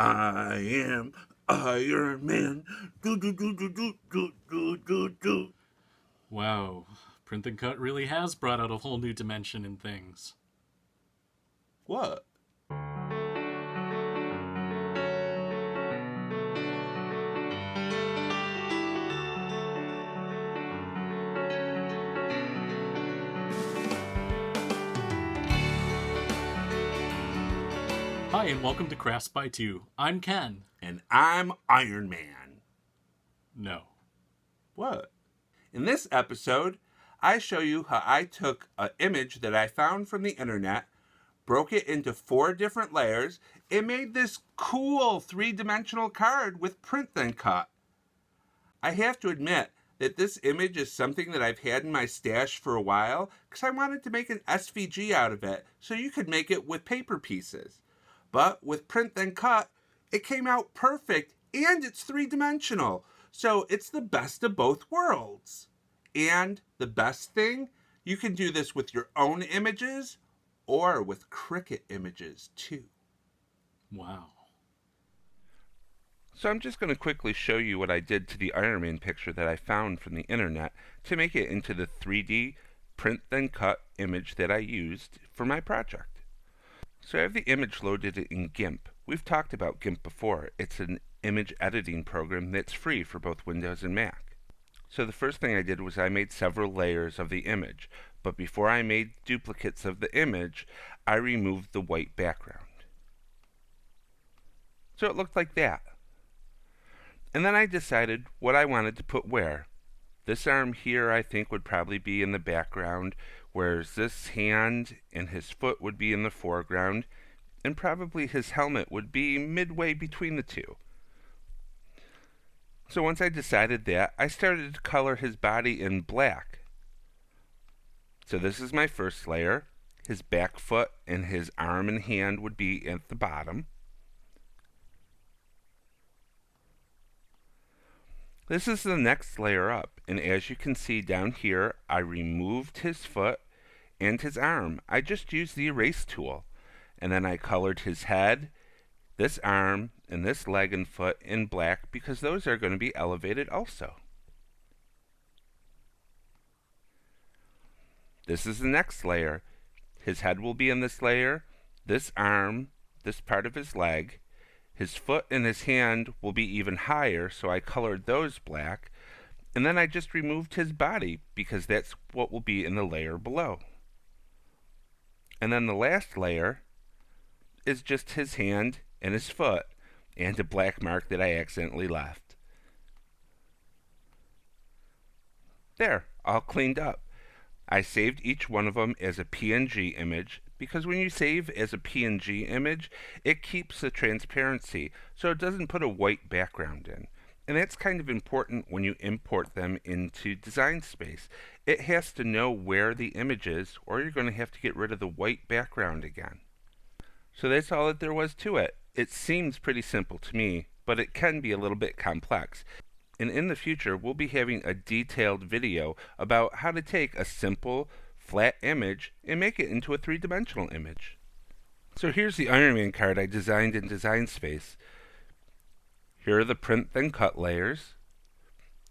I am Iron Man. Do do do do do do do do do. Wow, Print and Cut really has brought out a whole new dimension in things. What? Hi, and welcome to Crafts by Two. I'm Ken. And I'm Iron Man. No. What? In this episode, I show you how I took an image that I found from the internet, broke it into 4 different layers, and made this cool 3-dimensional card with Print and Cut. I have to admit that this image is something that I've had in my stash for a while because I wanted to make an SVG out of it so you could make it with paper pieces. But with Print and Cut, it came out perfect and it's 3-dimensional. So it's the best of both worlds. And the best thing, you can do this with your own images or with Cricut Images too. Wow. So I'm just going to quickly show you what I did to the Iron Man picture that I found from the internet to make it into the 3D Print and Cut image that I used for my project. So I have the image loaded in GIMP. We've talked about GIMP before. It's an image editing program that's free for both Windows and Mac. So the first thing I did was I made several layers of the image. But before I made duplicates of the image, I removed the white background. So it looked like that. And then I decided what I wanted to put where. This arm here I think would probably be in the background, whereas this hand and his foot would be in the foreground, and probably his helmet would be midway between the two. So once I decided that, I started to color his body in black. So this is my first layer. His back foot and his arm and hand would be at the bottom. This is the next layer up, and as you can see down here, I removed his foot and his arm. I just used the erase tool, and then I colored his head, this arm, and this leg and foot in black because those are going to be elevated also. This is the next layer. His head will be in this layer, this arm, this part of his leg. His foot and his hand will be even higher, so I colored those black. And then I just removed his body because that's what will be in the layer below. And then the last layer is just his hand and his foot and a black mark that I accidentally left. There, all cleaned up. I saved each one of them as a PNG image because when you save as a PNG image, it keeps the transparency, so it doesn't put a white background in. And that's kind of important when you import them into Design Space. It has to know where the image is, or you're going to have to get rid of the white background again. So that's all that there was to it. It seems pretty simple to me, but it can be a little bit complex. And in the future, we'll be having a detailed video about how to take a simple, flat image and make it into a 3-dimensional image. So here's the Iron Man card I designed in Design Space. Here are the print then cut layers.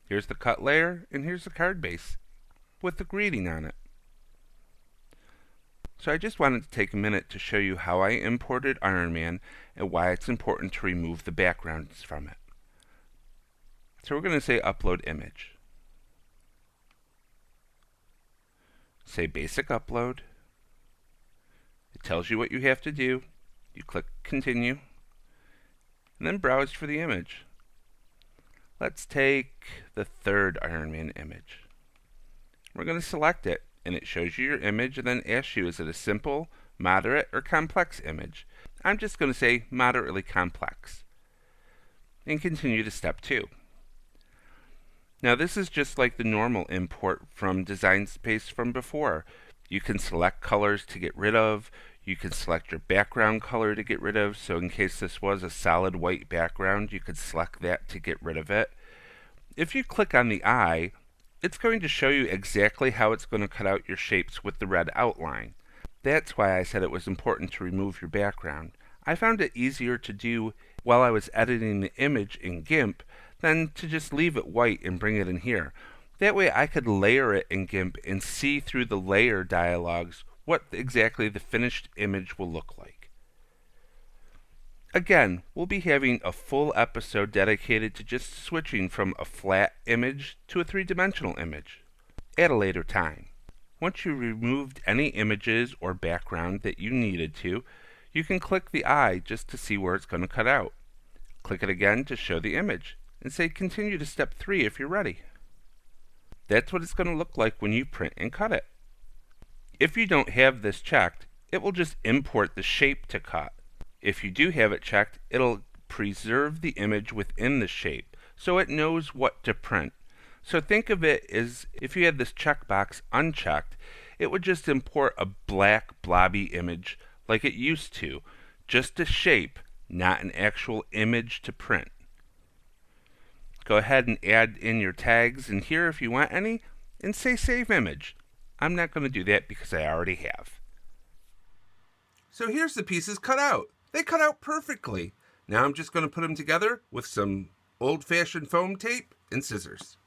Here's the cut layer, and here's the card base with the greeting on it. So I just wanted to take a minute to show you how I imported Iron Man and why it's important to remove the backgrounds from it. So we're going to say upload image. Say basic upload. It tells you what you have to do. You click continue and then browse for the image. Let's take the third Iron Man image. We're going to select it and it shows you your image and then asks you is it a simple, moderate, or complex image. I'm just going to say moderately complex and continue to step 2. Now this is just like the normal import from Design Space from before. You can select colors to get rid of. You can select your background color to get rid of. So in case this was a solid white background, you could select that to get rid of it. If you click on the eye, it's going to show you exactly how it's going to cut out your shapes with the red outline. That's why I said it was important to remove your background. I found it easier to do while I was editing the image in GIMP than to just leave it white and bring it in here. That way I could layer it in GIMP and see through the layer dialogues what exactly the finished image will look like. Again, we'll be having a full episode dedicated to just switching from a flat image to a three-dimensional image at a later time. Once you removed any images or background that you needed to, you can click the eye just to see where it's going to cut out. Click it again to show the image, and say continue to step 3 if you're ready. That's what it's going to look like when you print and cut it. If you don't have this checked, it will just import the shape to cut. If you do have it checked, it'll preserve the image within the shape, so it knows what to print. So think of it as if you had this checkbox unchecked, it would just import a black blobby image like it used to, just a shape, not an actual image to print. Go ahead and add in your tags in here if you want any, and say save image. I'm not going to do that because I already have. So here's the pieces cut out. They cut out perfectly. Now I'm just going to put them together with some old-fashioned foam tape and scissors.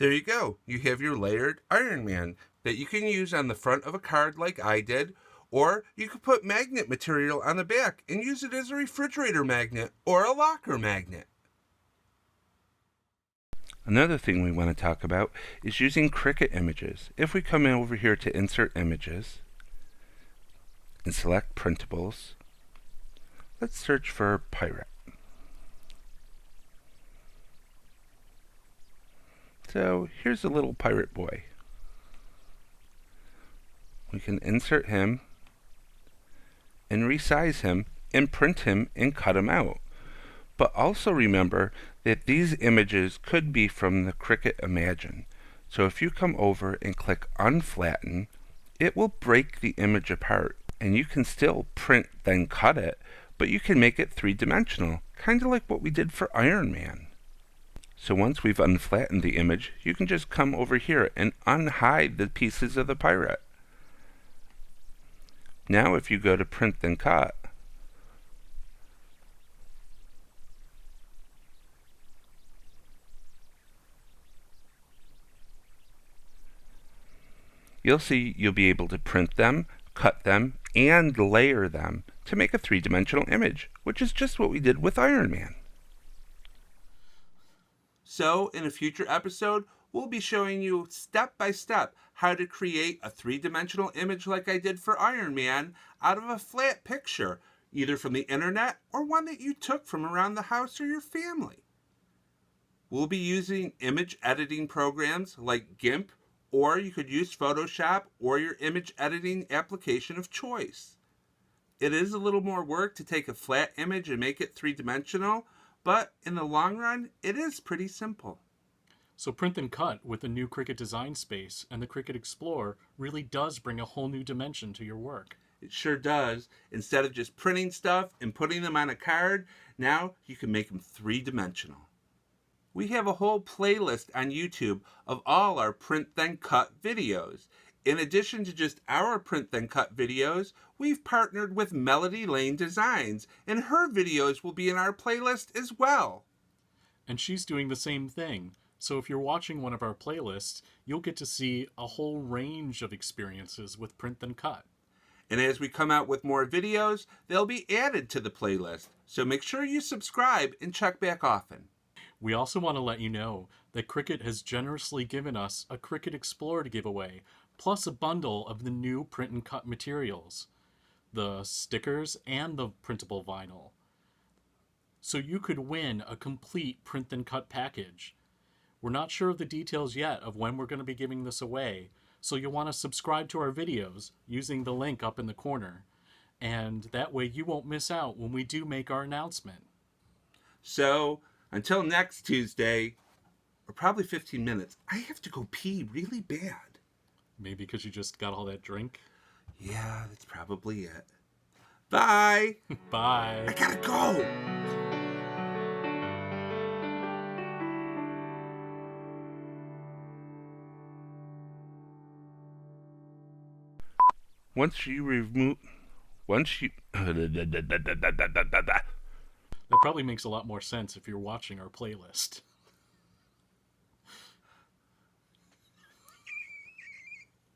There you go. You have your layered Iron Man that you can use on the front of a card like I did, or you could put magnet material on the back and use it as a refrigerator magnet or a locker magnet. Another thing we want to talk about is using Cricut Images. If we come in over here to Insert Images and select Printables, let's search for Pirate. So here's a little pirate boy. We can insert him and resize him and print him and cut him out. But also remember that these images could be from the Cricut Imagine. So if you come over and click Unflatten, it will break the image apart, and you can still print then cut it, but you can make it three-dimensional, kind of like what we did for Iron Man. So once we've unflattened the image, you can just come over here and unhide the pieces of the pirate. Now if you go to Print then Cut, you'll see you'll be able to print them, cut them, and layer them to make a three-dimensional image, which is just what we did with Iron Man. So, in a future episode, we'll be showing you step by step how to create a three-dimensional image like I did for Iron Man out of a flat picture, either from the internet or one that you took from around the house or your family. We'll be using image editing programs like GIMP, or you could use Photoshop or your image editing application of choice. It is a little more work to take a flat image and make it three-dimensional, but in the long run, it is pretty simple. So Print and Cut with the new Cricut Design Space and the Cricut Explorer really does bring a whole new dimension to your work. It sure does. Instead of just printing stuff and putting them on a card, now you can make them three-dimensional. We have a whole playlist on YouTube of all our Print Then Cut videos. In addition to just our Print Then Cut videos, we've partnered with Melody Lane Designs, and her videos will be in our playlist as well. And she's doing the same thing. So if you're watching one of our playlists, you'll get to see a whole range of experiences with Print Then Cut. And as we come out with more videos, they'll be added to the playlist. So make sure you subscribe and check back often. We also want to let you know that Cricut has generously given us a Cricut Explorer to give away, plus a bundle of the new print and cut materials, the stickers and the printable vinyl. So you could win a complete print and cut package. We're not sure of the details yet of when we're going to be giving this away, so you'll want to subscribe to our videos using the link up in the corner, and that way you won't miss out when we do make our announcement. So, until next Tuesday, or probably 15 minutes, I have to go pee really bad. Maybe because you just got all that drink? Yeah, that's probably it. Bye! Bye! I gotta go! Once you That probably makes a lot more sense if you're watching our playlist.